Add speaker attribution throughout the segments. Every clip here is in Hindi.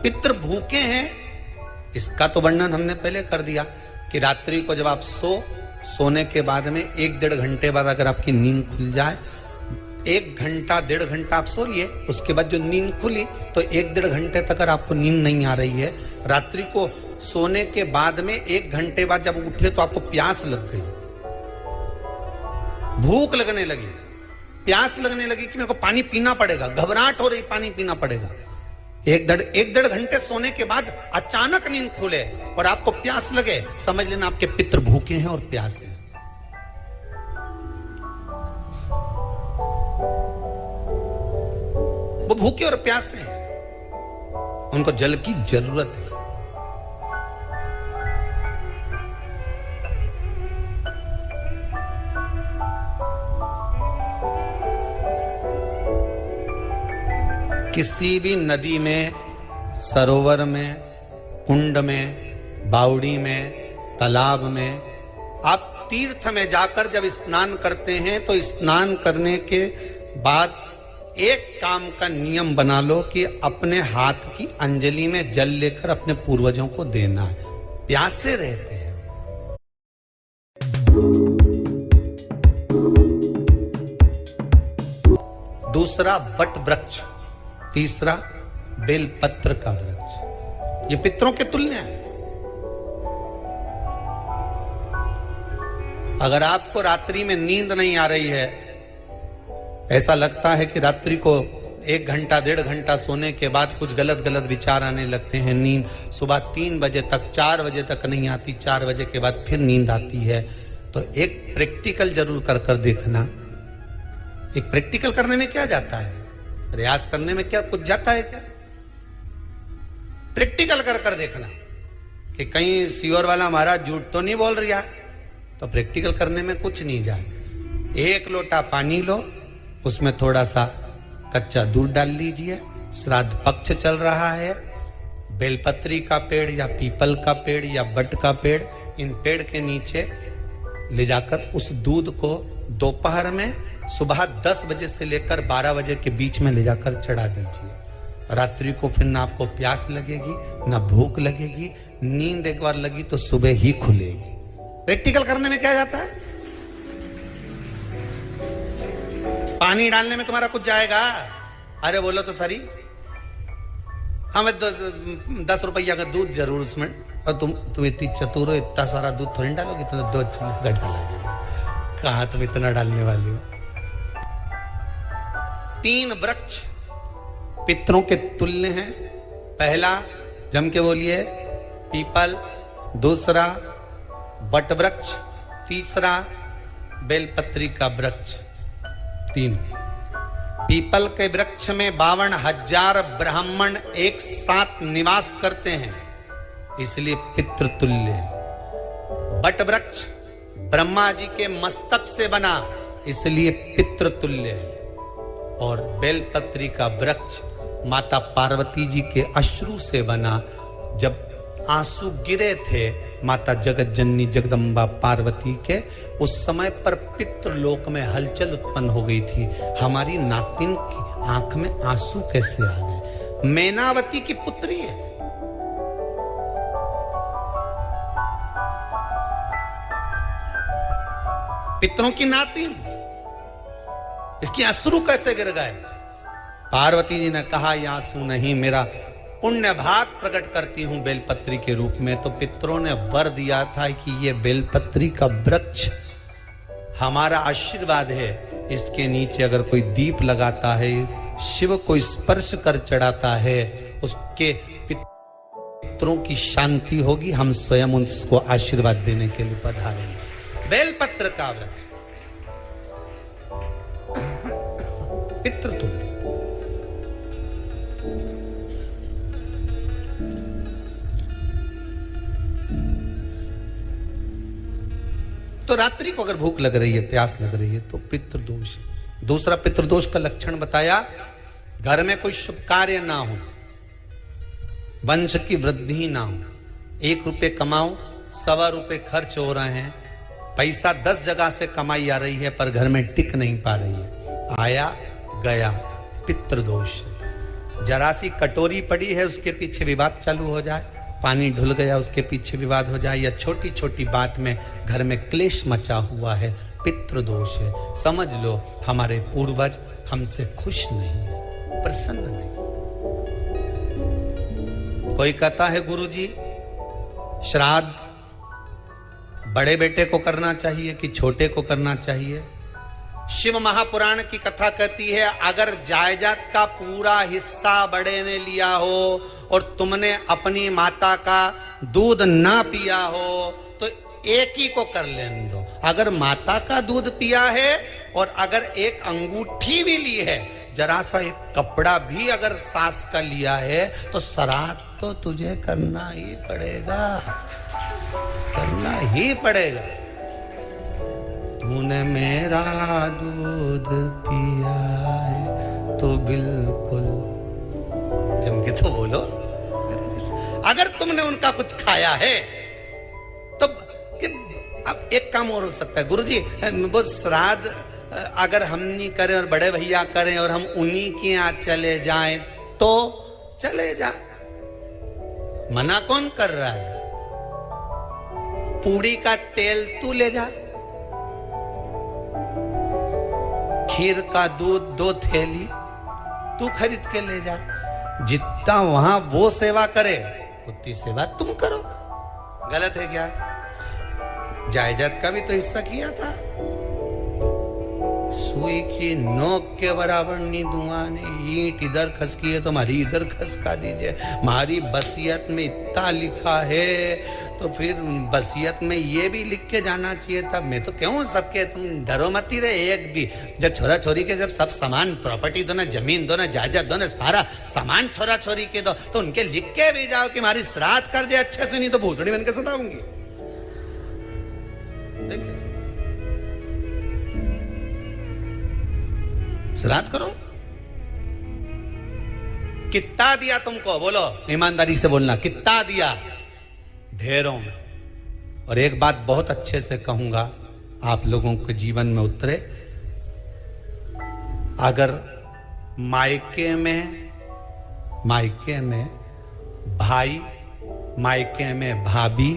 Speaker 1: पितृ भूखे हैं, इसका तो वर्णन हमने पहले कर दिया कि रात्रि को जब आप सोने के बाद में 1-1.5 घंटे बाद अगर आपकी नींद खुल जाए, 1 घंटा 1.5 घंटा आप सो लिए, उसके बाद जो नींद खुली तो 1-1.5 घंटे तक अगर आपको नींद नहीं आ रही है, रात्रि को सोने के बाद में 1 घंटे बाद जब उठे तो आपको प्यास लग गई, भूख लगने लगी, प्यास लगने लगी कि मेरे को पानी पीना पड़ेगा, घबराहट हो रही, पानी पीना पड़ेगा। 1-1.5 घंटे सोने के बाद अचानक नींद खुले और आपको प्यास लगे, समझ लेना आपके पितृ भूखे हैं और प्यासे हैं। वो भूखे और प्यासे हैं, उनको जल की जरूरत है। किसी भी नदी में, सरोवर में, कुंड में, बावड़ी में, तालाब में, आप तीर्थ में जाकर जब स्नान करते हैं तो स्नान करने के बाद एक काम का नियम बना लो कि अपने हाथ की अंजलि में जल लेकर अपने पूर्वजों को देना है, प्यासे रहते हैं। दूसरा बट वृक्ष, तीसरा बेलपत्र का वृक्ष, ये पितरों के तुल्य है। अगर आपको रात्रि में नींद नहीं आ रही है, ऐसा लगता है कि रात्रि को 1 घंटा 1.5 घंटा सोने के बाद कुछ गलत विचार आने लगते हैं, नींद सुबह 3 बजे तक 4 बजे तक नहीं आती, 4 बजे के बाद फिर नींद आती है, तो एक प्रैक्टिकल जरूर कर देखना। एक प्रैक्टिकल करने में क्या जाता है, प्रयास करने में क्या कुछ जाता है क्या? प्रैक्टिकल कर देखना कि कहीं सीओर वाला महाराज झूठ तो नहीं बोल रहा, तो प्रैक्टिकल करने में कुछ नहीं जाए। 1 लोटा पानी लो, उसमें थोड़ा सा कच्चा दूध डाल लीजिए, श्राद्ध पक्ष चल रहा है, बेलपत्री का पेड़ या पीपल का पेड़ या बट का पेड़, इन पेड़ के नीचे ले जाकर उस दूध को दोपहर में सुबह 10 बजे से लेकर 12 बजे के बीच में ले जाकर चढ़ा दीजिए। रात्रि को फिर ना आपको प्यास लगेगी, ना भूख लगेगी, नींद एक बार लगी तो सुबह ही खुलेगी। प्रैक्टिकल करने में क्या जाता है? पानी डालने में तुम्हारा कुछ जाएगा? अरे बोलो तो सरी, हमें 10 रुपया का दूध जरूर उसमें, और तुम इतनी चतुर हो, इतना सारा दूध थोड़ी डालोगी, तो 2 घंटा लगेगा। कहाँ तुम इतना डालने वाली हो? 3 वृक्ष पितरों के तुल्य हैं। पहला जम के बोलिए पीपल, दूसरा बट वृक्ष, तीसरा बेलपत्री का वृक्ष। 3 पीपल के वृक्ष में 52,000 ब्राह्मण एक साथ निवास करते हैं, इसलिए पितृतुल्य है। बट वृक्ष ब्रह्मा जी के मस्तक से बना, इसलिए पितृतुल्य है। और बेलपत्री का वृक्ष माता पार्वती जी के अश्रु से बना। जब आंसू गिरे थे माता जगत जननी जगदम्बा पार्वती के, उस समय पर पितृलोक में हलचल उत्पन्न हो गई थी। हमारी नातिन की आंख में आंसू कैसे आ गए? मैनावती की पुत्री है, पितरों की नातिन, इसकी अश्रु कैसे गिर गए? पार्वती जी ने कहा ये आंसू नहीं, मेरा पुण्य भाग प्रकट करती हूं बेलपत्री के रूप में। तो पितरों ने वर दिया था कि ये बेलपत्री का वृक्ष हमारा आशीर्वाद है, इसके नीचे अगर कोई दीप लगाता है, शिव को स्पर्श कर चढ़ाता है, उसके पितरों की शांति होगी। हम स्वयं उसको आशीर्वाद देने के लिए पधारेंगे। बेलपत्र का वृक्ष पितृतुल्य। तो रात्रि को अगर भूख लग रही है, प्यास लग रही है, तो पितृदोष है। दूसरा पितृदोष का लक्षण बताया, घर में कोई शुभ कार्य ना हो, वंश की वृद्धि ना हो, 1 रुपये कमाओ, 1.25 रुपये खर्च हो रहे हैं, पैसा 10 जगह से कमाई आ रही है पर घर में टिक नहीं पा रही है, आया गया, पितृदोष। जरा सी कटोरी पड़ी है उसके पीछे विवाद चालू हो जाए, पानी ढुल गया उसके पीछे विवाद हो जाए, या छोटी छोटी बात में घर में क्लेश मचा हुआ है, पितृदोष है, समझ लो हमारे पूर्वज हमसे खुश नहीं, प्रसन्न नहीं। कोई कहता है गुरुजी श्राद्ध बड़े बेटे को करना चाहिए कि छोटे को करना चाहिए? शिव महापुराण की कथा कहती है अगर जायदाद का पूरा हिस्सा बड़े ने लिया हो और तुमने अपनी माता का दूध ना पिया हो तो एक ही को कर लेने दो। अगर माता का दूध पिया है और अगर एक अंगूठी भी ली है, जरा सा एक कपड़ा भी अगर सास का लिया है, तो श्राद्ध तो तुझे करना ही पड़ेगा, करना ही पड़ेगा। तूने मेरा दूध पिया है तो बिल्कुल जम के तो बोलो। अगर तुमने उनका कुछ खाया है तो अब एक काम और हो सकता है, गुरुजी वो श्राद्ध अगर हम नहीं करें और बड़े भैया करें और हम उन्हीं के यहाँ चले जाएं तो चले जा, मना कौन कर रहा है? पूड़ी का तेल तू ले जा, खीर का दूध 2 थैली तू खरीद के ले जा, जितना वहां वो सेवा करे उतनी सेवा तुम करो। गलत है क्या? जायदाद का भी तो हिस्सा किया था। सुई की नोक के बराबर नहीं दूंगा ने, ईंट इधर खसकी है तो हमारी इधर खसका दीजिए। हमारी बसियत में इतना लिखा है तो फिर बसियत में ये भी लिख के जाना चाहिए था। मैं तो क्यों सबके, तुम डरो मत ही रहे एक भी। जब छोरा छोरी के जब सब सामान प्रॉपर्टी दो ना, जमीन दो ना, जायदाद दो ना, सारा सामान छोरा छोरी के दो तो उनके लिख के भी जाओ कि हमारी श्राद्ध कर दे अच्छे से, नहीं तो भूतड़ी बन के सताऊंगी। श्राद्ध करो। कितना दिया तुमको? बोलो ईमानदारी से बोलना, कितना दिया? ढेरों में। और एक बात बहुत अच्छे से कहूंगा, आप लोगों के जीवन में उतरे। अगर मायके में भाई, मायके में भाभी,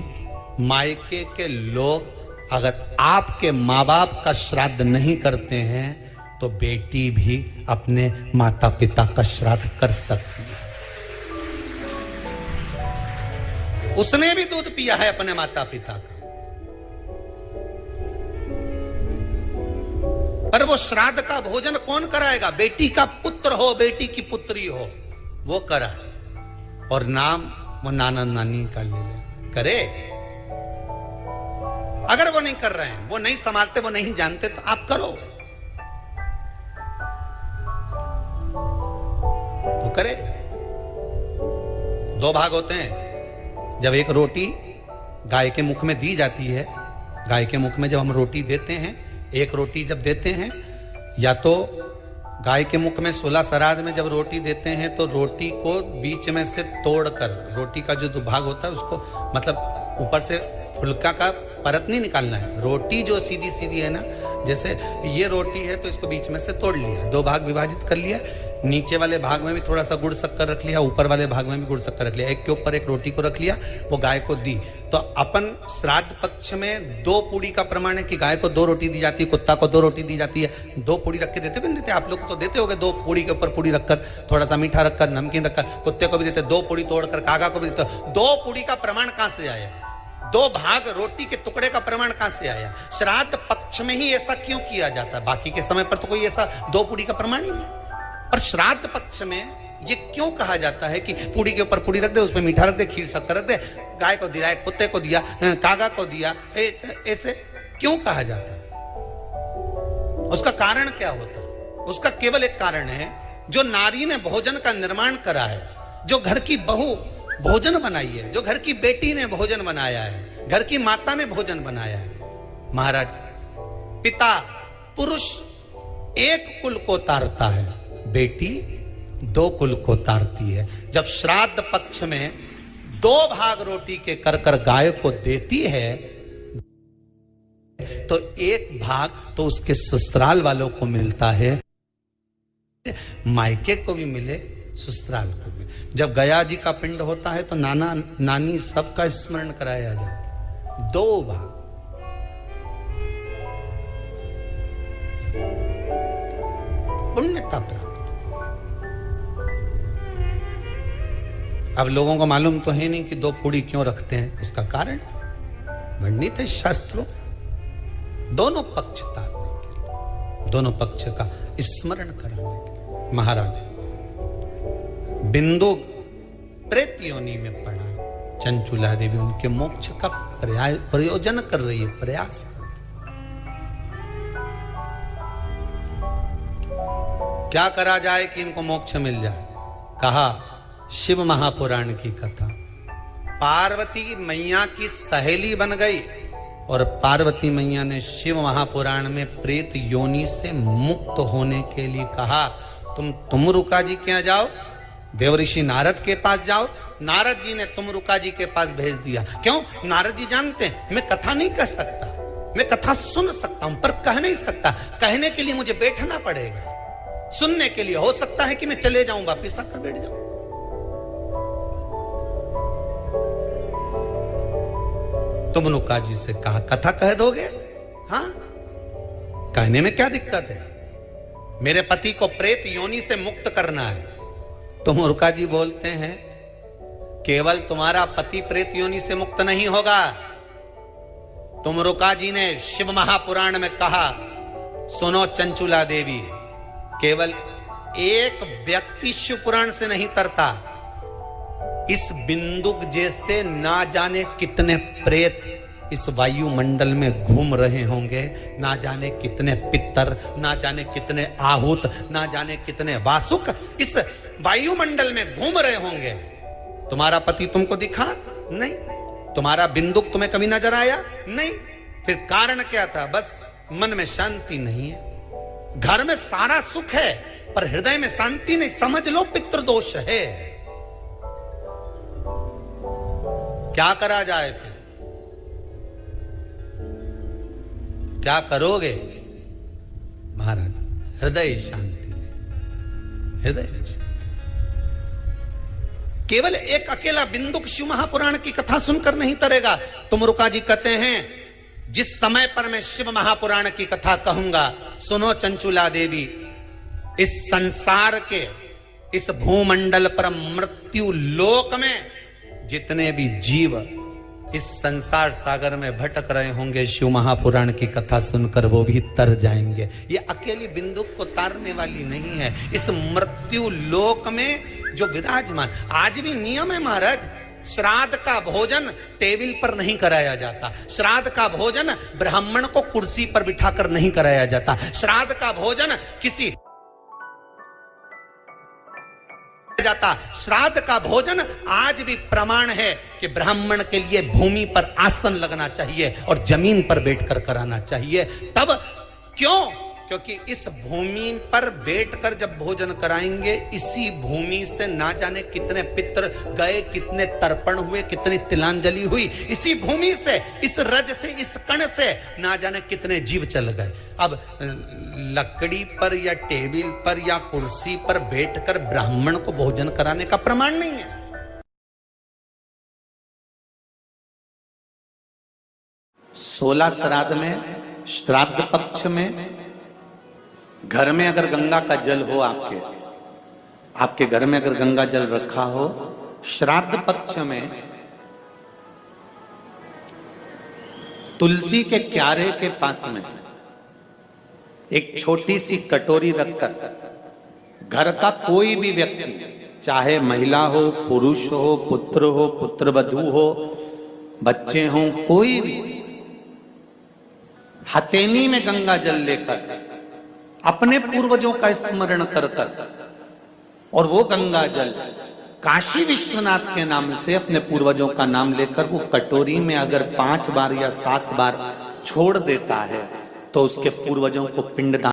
Speaker 1: मायके के लोग अगर आपके माँ बाप का श्राद्ध नहीं करते हैं तो बेटी भी अपने माता पिता का श्राद्ध कर सकती है। उसने भी दूध पिया है अपने माता पिता का, पर वो श्राद्ध का भोजन कौन कराएगा? बेटी का पुत्र हो, बेटी की पुत्री हो, वो कराए। और नाम वो नाना नानी का ले ले, करे। अगर वो नहीं कर रहे हैं, वो नहीं संभालते, वो नहीं जानते, तो आप करो, तो करे। 2 भाग होते हैं। जब एक रोटी गाय के मुख में दी जाती है, गाय के मुख में जब हम रोटी देते हैं, एक रोटी जब देते हैं, या तो गाय के मुख में 16 श्राद्ध में जब रोटी देते हैं तो रोटी को बीच में से तोड़कर, रोटी का जो भाग होता है उसको, मतलब ऊपर से फुलका का परत नहीं निकालना है। रोटी जो सीधी सीधी है ना, जैसे ये रोटी है तो इसको बीच में से तोड़ लिया, 2 भाग विभाजित कर लिया, नीचे वाले भाग में भी थोड़ा सा गुड़ शक्कर रख लिया, ऊपर वाले भाग में भी गुड़ शक्कर रख लिया, एक के ऊपर एक रोटी को रख लिया, वो गाय को दी। तो अपन श्राद्ध पक्ष में 2 पूड़ी का प्रमाण है कि गाय को 2 रोटी दी जाती है, कुत्ता को 2 रोटी दी जाती है। 2 पूड़ी रख के देते भी नहीं देते? आप लोग तो देते होगे, 2 पूड़ी के ऊपर पूड़ी रखकर, थोड़ा सा मीठा रखकर, नमकीन रखकर, कुत्ते को भी देते, 2 पूड़ी तोड़कर कागा को भी देते। 2 पूड़ी का प्रमाण कहां से आया? 2 भाग रोटी के टुकड़े का प्रमाण कहां से आया? श्राद्ध पक्ष में ही ऐसा क्यों किया जाता है? बाकी के समय पर तो कोई ऐसा 2 पूड़ी का प्रमाण ही नहीं, पर श्राद्ध पक्ष में ये क्यों कहा जाता है कि पूड़ी के ऊपर पूड़ी रख दे, उसमें मीठा रख दे, खीर शक्कर रख दे, गाय को दिया, कुत्ते को दिया, कागा को दिया, ऐसे क्यों कहा जाता है? उसका कारण क्या होता है? उसका केवल एक कारण है, जो नारी ने भोजन का निर्माण करा है, जो घर की बहू भोजन बनाई है, जो घर की बेटी ने भोजन बनाया है, घर की माता ने भोजन बनाया है। महाराज, पिता पुरुष एक कुल को तारता है, बेटी 2 कुल को तारती है। जब श्राद्ध पक्ष में 2 भाग रोटी के कर कर गाय को देती है तो 1 भाग तो उसके ससुराल वालों को मिलता है, मायके को भी मिले ससुराल को भी। जब गया जी का पिंड होता है तो नाना नानी सबका स्मरण कराया जाता, 2 भाग। पुण्यता प्राप्त। अब लोगों को मालूम तो है नहीं कि 2 पूड़ी क्यों रखते हैं, उसका कारण वर्णित है शास्त्रों। दोनों पक्ष तारने के लिए, दोनों पक्ष का स्मरण कराने के लिए। महाराज बिंदु प्रेत योनि में पड़ा, चंचुला देवी उनके मोक्ष का प्रयोजन कर रही है, प्रयास कर। क्या करा जाए कि इनको मोक्ष मिल जाए? कहा शिव महापुराण की कथा। पार्वती मैया की सहेली बन गई और पार्वती मैया ने शिव महापुराण में प्रेत योनि से मुक्त होने के लिए कहा, तुम रुका जी के यहाँ जाओ, देवऋषि नारद के पास जाओ। नारद जी ने तुमरुका जी के पास भेज दिया। क्यों? नारद जी जानते हैं मैं कथा नहीं कर सकता, मैं कथा सुन सकता हूं पर कह नहीं सकता। कहने के लिए मुझे बैठना पड़ेगा, सुनने के लिए हो सकता है कि मैं चले जाऊं, वापिस आकर बैठ जाऊं। तुमरुका जी से कहा कथा कह दोगे? हाँ, कहने में क्या दिक्कत है? मेरे पति को प्रेत योनि से मुक्त करना है। तुमरुका जी बोलते हैं केवल तुम्हारा पति प्रेत योनि से मुक्त नहीं होगा। तुमरुका जी ने शिव महापुराण में कहा, सुनो चंचुला देवी, केवल एक व्यक्ति शिव पुराण से नहीं तरता, इस बिंदुक जैसे ना जाने कितने प्रेत इस वायुमंडल में घूम रहे होंगे, ना जाने कितने पितर, ना जाने कितने आहूत, ना जाने कितने वासुक इस वायुमंडल में घूम रहे होंगे। तुम्हारा पति तुमको दिखा नहीं, तुम्हारा बिंदुक तुम्हें कभी नजर आया नहीं, फिर कारण क्या था? बस मन में शांति नहीं है। घर में सारा सुख है पर हृदय में शांति नहीं, समझ लो पितृदोष है। क्या करा जाए? फिर क्या करोगे? महाराज हृदय शांति, हृदय शांति। केवल एक अकेला बिंदुक शिव महापुराण की कथा सुनकर नहीं तरेगा। तुमरुका जी कहते हैं जिस समय पर मैं शिव महापुराण की कथा कहूंगा, सुनो चंचुला देवी, इस संसार के इस भूमंडल पर मृत्यु लोक में जितने भी जीव इस संसार सागर में भटक रहे होंगे, शिव महापुराण की कथा सुनकर वो भी तर जाएंगे। ये अकेली बिंदुक को तारने वाली नहीं है, इस मृत्यु लोक में जो विराजमान। आज भी नियम है महाराज, श्राद्ध का भोजन टेबल पर नहीं कराया जाता, श्राद्ध का भोजन ब्राह्मण को कुर्सी पर बिठाकर नहीं कराया जाता, श्राद्ध का भोजन किसी जाता। श्राद्ध का भोजन आज भी प्रमाण है कि ब्राह्मण के लिए भूमि पर आसन लगना चाहिए और जमीन पर बैठकर कराना चाहिए। तब क्यों? क्योंकि इस भूमि पर बैठकर जब भोजन कराएंगे, इसी भूमि से ना जाने कितने पितर गए, कितने तर्पण हुए, कितनी तिलांजलि हुई, इसी भूमि से, इस रज से, इस कण से ना जाने कितने जीव चल गए। अब लकड़ी पर या टेबल पर या कुर्सी पर बैठकर ब्राह्मण को भोजन कराने का प्रमाण नहीं है। सोलह श्राद्ध में, श्राद्ध पक्ष में, घर में अगर गंगा का जल हो, आपके घर में अगर गंगा जल रखा हो, श्राद्ध पक्ष में तुलसी के क्यारे के पास में एक छोटी सी कटोरी रखकर घर का कोई भी व्यक्ति, चाहे महिला हो, पुरुष हो, पुत्रवधू हो, बच्चे हों, कोई भी हथेली में गंगा जल लेकर अपने पूर्वजों का स्मरण कर और वो गंगा जल काशी विश्वनाथ के नाम से अपने पूर्वजों का नाम लेकर वो कटोरी में अगर 5 बार या 7 बार छोड़ देता है तो उसके पूर्वजों को पिंडदान